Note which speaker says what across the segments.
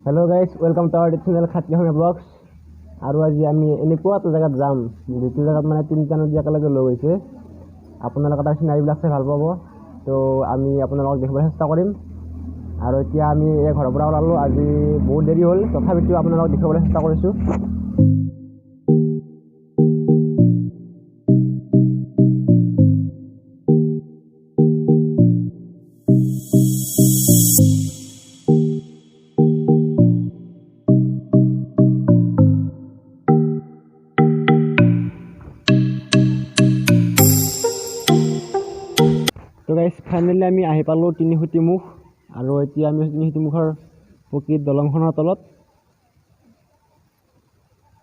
Speaker 1: Hello guys, welcome to our channel Khatri Home Vlogs. আৰু আজি আমি এনেকুৱা এটা জায়গাত যাম যেটো জায়গাত মানে তিনটা নদী একেলগে লগ হৈছে আপোনালোকে তাৰ চিনাৰীবিলাক চাই ভাল পাব তো আমি আপোনালোকক দেখাবলৈ চেষ্টা কৰিম আৰু এতিয়া আমি এই ঘৰৰ পৰা ওলালো আজি বহুত দেৰি হ'ল তথাপিও আপোনালোকক দেখাবলৈ চেষ্টা কৰিছো তো গাইস ফাইনালি আমি আহি পালো তিনিখুটি মুখ আৰু এতিয়া আমি তিনিখুটি মুখৰ পকীত দলংখনৰ তলত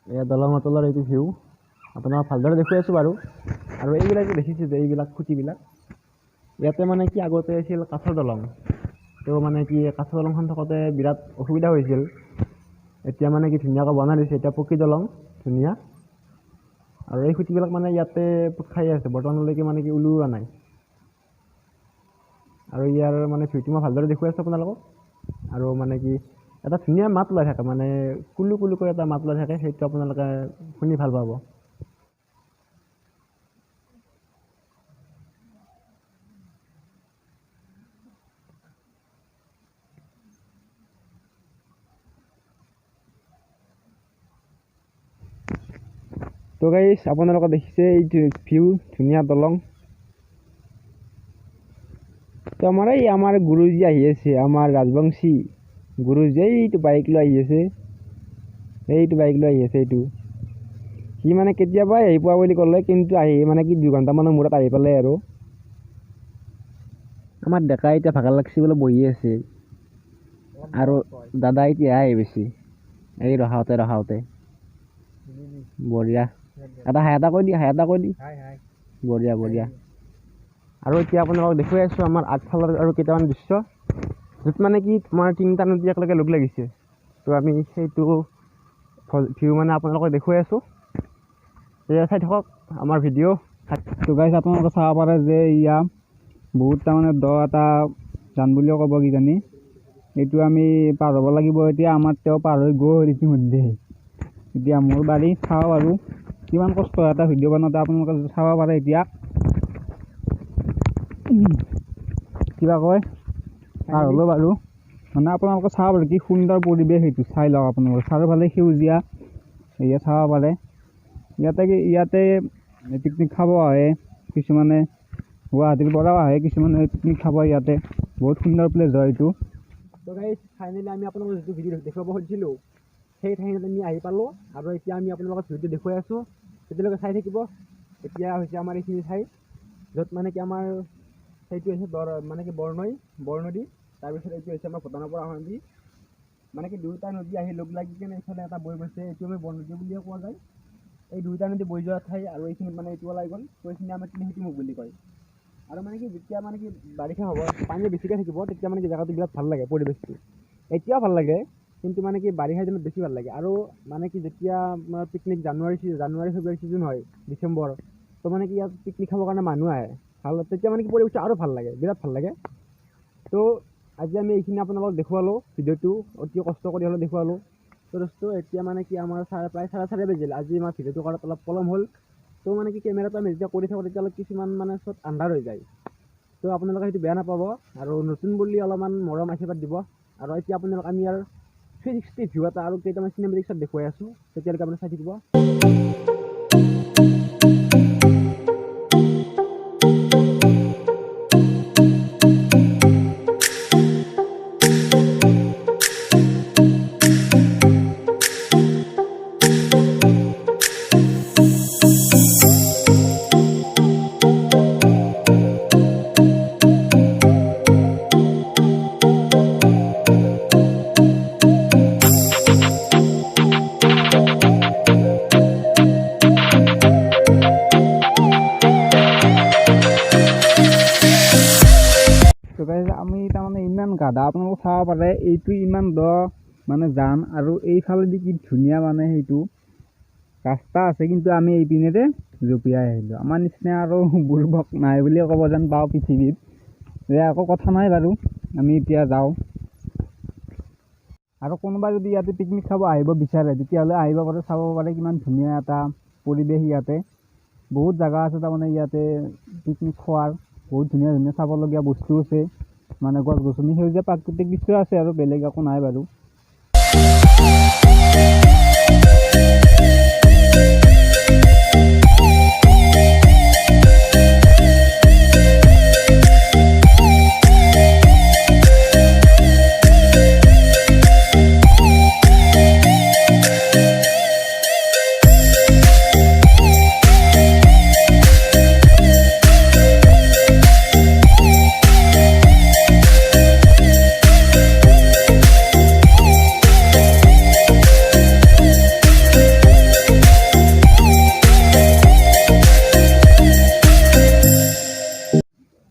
Speaker 1: এই দলংৰ তলৰ এইটো ভিউ আপোনাক ভালদৰে দেখুৱাই আছো বাৰু আৰু এইবিলাক দেখিছে যে এইবিলাক খুঁটিবিলাক ইয়াতে মানে কি আগতে আছিল কাঠৰ দলং তো মানে কি কাঠৰ দলংখন থকতে বিৰাট অসুবিধা হৈছিল এতিয়া মানে কি ধুনীয়াকৈ বনাই দিছে এতিয়া পকী দলং ধুনীয়া আৰু এই খুঁটিবিলাক মানে ইয়াতে পোত খাই আছে বৰ্তমানলৈকে মানে কি ওলোৱা নাই আৰু ইয়াৰ মানে ভিউটো মই ভালদৰে দেখুৱাই আছো আপোনালোকক আৰু মানে কি এটা ধুনীয়া মাত ওলাই থাকে মানে কুলু কুলুকৈ এটা মাত ওলাই থাকে সেইটো আপোনালোকে শুনি ভাল পাব তো গাইস আপোনালোকে দেখিছে এইটো ভিউ ধুনীয়া দলং তো আমাৰ গুৰুজি আহি আছে আমাৰ ৰাজবংশী গুৰুজি এইটো বাইক লৈ আহি আছে এইটো সি মানে কেতিয়াবা আহি পোৱা বুলি ক'লে কিন্তু আহি মানে কি 2 ঘণ্টামানৰ মূৰত আহি পালে আৰু আমাৰ ডেকা এতিয়া ভাগৰ লাগছি বোলে বহি আছে আৰু দাদা এতিয়া আহি বেছি এই ৰখাওতে বঢ়িয়া এটা হাই এটা কৈ দি বঢ়িয়া আৰু এতিয়া আপোনালোকক দেখুৱাই আছো আমাৰ আগফালৰ আৰু কেইটামান দৃশ্য য'ত মানে কি তোমাৰ তিনিটা নদী একেলগে লগ লাগিছে তো আমি সেইটো ভিউ মানে আপোনালোকক দেখুৱাই আছো এয়া চাই থাকক আমাৰ ভিডিঅ' তো গাইছ আপোনালোকে চাব পাৰে যে ইয়া বহুত তাৰমানে দ এটা জান বুলিও ক'ব কিজানি এইটো আমি পাৰ হ'ব লাগিব এতিয়া আমাৰ তেওঁ পাৰ হৈ গ'ল ইতিমধ্যে এতিয়া মোৰ বাৰী চাওঁ আৰু কিমান কষ্ট এটা ভিডিঅ' বনাওঁতে আপোনালোকে চাব পাৰে এতিয়া কিবা কয় পাৰ হ'লো বাৰু মানে আপোনালোকে চাব পাৰে কি সুন্দৰ পৰিৱেশ সেইটো চাই লওক আপোনালোকে চাৰিওফালে সেউজীয়া এয়া চাব পাৰে ইয়াতে পিকনিক খাব আহে কিছুমানে গুৱাহাটীৰ পৰাও আহে কিছুমানে পিকনিক খাব ইয়াতে বহুত সুন্দৰ প্লেচ হয় এইটো তো গাইছ ফাইনেলি আমি আপোনালোকক যিটো ভিডিঅ' দেখুৱাব খুজিছিলোঁ সেই ঠাইত আমি আহি পালোঁ আৰু এতিয়া আমি আপোনালোকক ভিডিঅ' দেখুৱাই আছোঁ তেতিয়ালৈকে চাই থাকিব এতিয়া হৈছে আমাৰ এইখিনি ঠাই য'ত মানে কি আমাৰ সেইটো হৈছে মানে কি বৰনদী তাৰপিছত এইটো হৈছে আমাৰ ভূটানৰ পৰা অহা নদী মানে কি দুয়োটা নদী আহি লগ লাগি কিনে এইফালে এটা বৈ গৈছে এইটো আমি বৰনদী বুলিয়ে কোৱা যায় এই দুয়োটা নদী বৈ যোৱা ঠাই আৰু এইখিনিত মানে এইটো ওলাই গ'ল তো এইখিনি আমাৰ তিনিখুটি মুখ বুলি কয় আৰু মানে কি যেতিয়া মানে কি বাৰিষা হ'ব পানী বেছিকৈ থাকিব তেতিয়া মানে কি জেগাটো বিৰাট ভাল লাগে পৰিৱেশটো এতিয়াও ভাল লাগে কিন্তু মানে কি বাৰিষা দিনত বেছি ভাল লাগে আৰু মানে কি যেতিয়া আমাৰ পিকনিক জানুৱাৰী ফেব্ৰুৱাৰী ছিজন হয় ডিচেম্বৰ তো মানে কি ইয়াত পিকনিক খাবৰ কাৰণে মানুহ আহে ভাল তেতিয়া মানে কি পৰিৱেশটো আৰু ভাল লাগে বিৰাট ভাল লাগে তো আজি আমি এইখিনি আপোনালোকক দেখুৱালোঁ ভিডিঅ'টো অতি কষ্ট কৰি হ'লেও দেখুৱালোঁ তো দোস্ত এতিয়া মানে কি আমাৰ প্ৰায় 4:30 বাজিল আজি আমাৰ ভিডিঅ'টো কৰাত অলপ পলম হ'ল তো মানে কি কেমেৰাটো আমি যেতিয়া কৰি থাকোঁ তেতিয়ালৈকে কিছুমান মানে চব আন্ধাৰ হৈ যায় তো আপোনালোকে সেইটো বেয়া নাপাব আৰু নতুন বুলি অলপমান মৰম আশীৰ্বাদ দিব আৰু এতিয়া আপোনালোক আমি আৰু 360 ভিউ এটা আৰু কেইটামান চিনেমেটিক শ্বট দেখুৱাই আছোঁ তেতিয়ালৈকে আপুনি চাই থাকিব তো গাইজ আমি তাৰমানে ইমান গাধা আপোনালোকে চাব পাৰে এইটো ইমান দ মানে জান আৰু এইফালেদি কি ধুনীয়া মানে সেইটো ৰাস্তা আছে কিন্তু আমি এইপিনেৰে জঁপিয়াই আহিলোঁ আমাৰ নিচিনা আৰু বুৰ্বক নাই বুলিয়ে ক'ব যেন পাওঁ পৃথিৱীত যে একো কথা নাই বাৰু আমি এতিয়া যাওঁ আৰু কোনোবাই যদি ইয়াতে পিকনিক খাব আহিব বিচাৰে তেতিয়াহ'লে আহিব পাৰে, চাব পাৰে কিমান ধুনীয়া এটা পৰিৱেশ ইয়াতে। বহুত জেগা আছে তাৰমানে ইয়াতে পিকনিক খোৱাৰ, বহুত ধুনীয়া ধুনীয়া চাবলগীয়া বস্তু আছে, মানে গছ গছনি সেউজীয়া প্ৰাকৃতিক দৃশ্য আছে আৰু বেলেগ একো নাই বাৰু।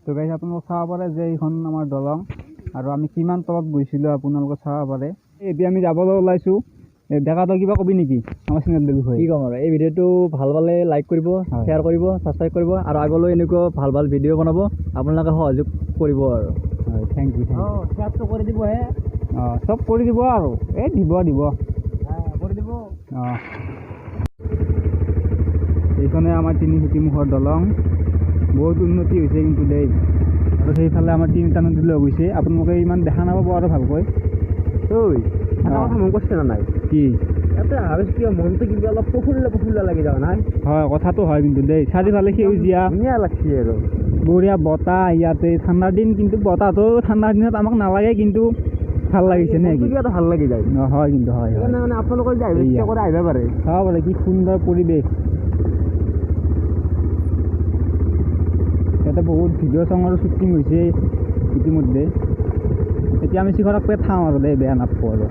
Speaker 1: তো গাইজ আপোনালোক চাব পাৰে যে এইখন আমাৰ দলং, আৰু আমি কিমান তলত গৈছিলোঁ আপোনালোকে চাব পাৰে। এতিয়া আমি যাবলৈ ওলাইছোঁ। ডেকা তই কিবা কবি নেকি আমাৰ চেনেলটোৰ বিষয়ে?
Speaker 2: কি ক'ম আৰু, এই ভিডিঅ'টো ভাল পালে লাইক কৰিব, শ্বেয়াৰ কৰিব, ছাবস্ক্ৰাইব কৰিব, আৰু আগলৈ এনেকুৱা ভাল ভাল ভিডিঅ' বনাব আপোনালোকে সহযোগ কৰিব আৰু।
Speaker 1: হয়, থেংক ইউ।
Speaker 2: শ্বেয়াৰটো কৰি দিবহে।
Speaker 1: চব কৰি দিব আৰু দিব
Speaker 2: কৰি দিব।
Speaker 1: এইখনে আমাৰ তিনিখুটিমুখৰ দলং, বহুত উন্নতি হৈছে কিন্তু দেই। আৰু সেইফালে আমাৰ তিনিটা নদী লগ হৈছে, আপোনালোকে ইমান দেখা নাপাব আৰু ভালকৈ।
Speaker 2: এটা কথা মন কৰিছে নে নাই?
Speaker 1: কি?
Speaker 2: ইয়াতে ভাবিছোঁ কিয় মনটো কিবা অলপ প্ৰফুল্ল লাগি যাব নাই?
Speaker 1: হয়, কথাটো হয় কিন্তু দেই। চাৰিওফালে সেউজীয়া,
Speaker 2: ধুনীয়া লাগছে আৰু
Speaker 1: বঢ়িয়া বতাহ ইয়াতে। ঠাণ্ডাৰ দিন, কিন্তু বতাহটো ঠাণ্ডাৰ দিনত আমাক নালাগে, কিন্তু ভাল লাগিছে নে কি?
Speaker 2: কিবা এটা ভাল লাগি যায়।
Speaker 1: হয় কিন্তু হয়,
Speaker 2: সেইকাৰণে মানে আপোনালোকে যে আহিব ইচ্ছা কৰে আহিব পাৰে।
Speaker 1: চাব পাৰে কি সুন্দৰ পৰিৱেশ। ইয়াতে বহুত ভিডিঅ' চঙৰো শ্বুটিং হৈছে ইতিমধ্যে। এতিয়া আমি শিখৰক থাওঁ আৰু দেই, বেয়া নাপাব আৰু।